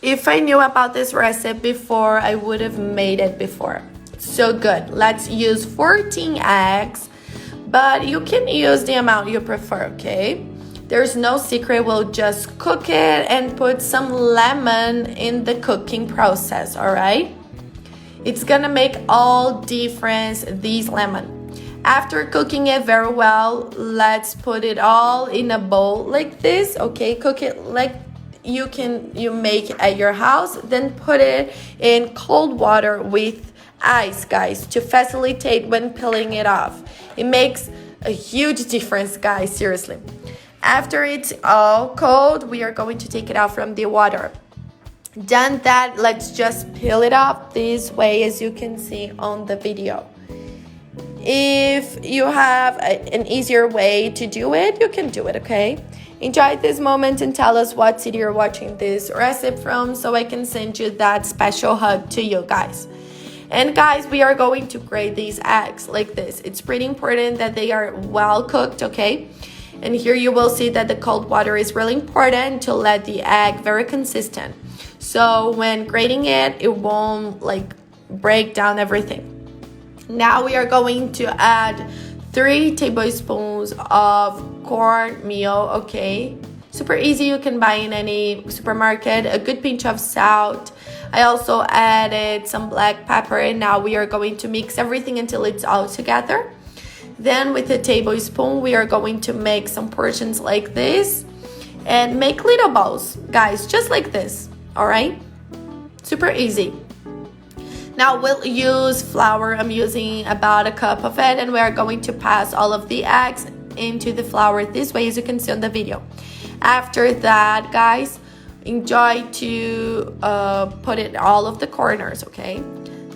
If I knew about this recipe before, I would have made it before. So good. Let's use 14 eggs, but you can use the amount you prefer, okay? There's no secret. We'll just cook it and put some lemon in the cooking process, all right? It's gonna make all difference, this lemon. After cooking it very well, let's put it all in a bowl like this, okay? Cook it like you make at your house, then put it in cold water with ice, guys, to facilitate when peeling it off. It makes a huge difference, guys, seriously. After it's all cold, we are going to take it out from the water. Done that, let's just peel it off this way, as you can see on the video. If you have an easier way to do it, you can do it, okay? Enjoy this moment and tell us what city you're watching this recipe from so I can send you that special hug to you guys. And guys, we are going to grate these eggs like this. It's pretty important that they are well cooked, okay? And here you will see that the cold water is really important to let the egg very consistent. So when grating it, it won't like break down everything. Now we are going to add 3 tablespoons of cornmeal, okay? Super easy, you can buy in any supermarket. A good pinch of salt. I also added some black pepper, and now we are going to mix everything until it's all together. Then with a tablespoon, we are going to make some portions like this and make little balls, guys, just like this, all right? Super easy. Now we'll use flour. I'm using about a cup of it, and we are going to pass all of the eggs into the flour this way, as you can see on the video. After that, guys, enjoy to put it all of the corners, okay?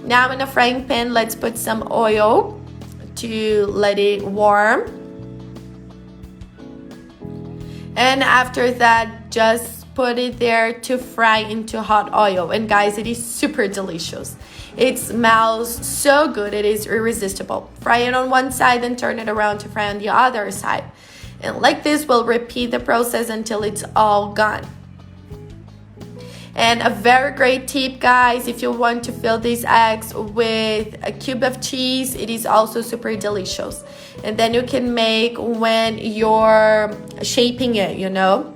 Now in a frying pan, let's put some oil to let it warm. And after that, just put it there to fry into hot oil. And guys, it is super delicious. It smells so good, it is irresistible. Fry it on one side and turn it around to fry on the other side. And like this, we'll repeat the process until it's all gone. And a very great tip, guys, if you want to fill these eggs with a cube of cheese, it is also super delicious. And then you can make when you're shaping it, you know.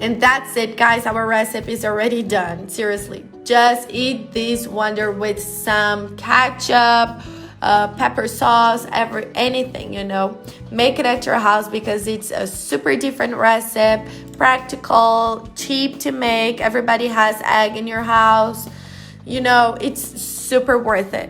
And that's it, guys. Our recipe is already done. Seriously, just eat this wonder with some ketchup, pepper sauce, anything, you know. Make it at your house because it's a super different recipe, practical, cheap to make. Everybody has egg in your house. You know, it's super worth it.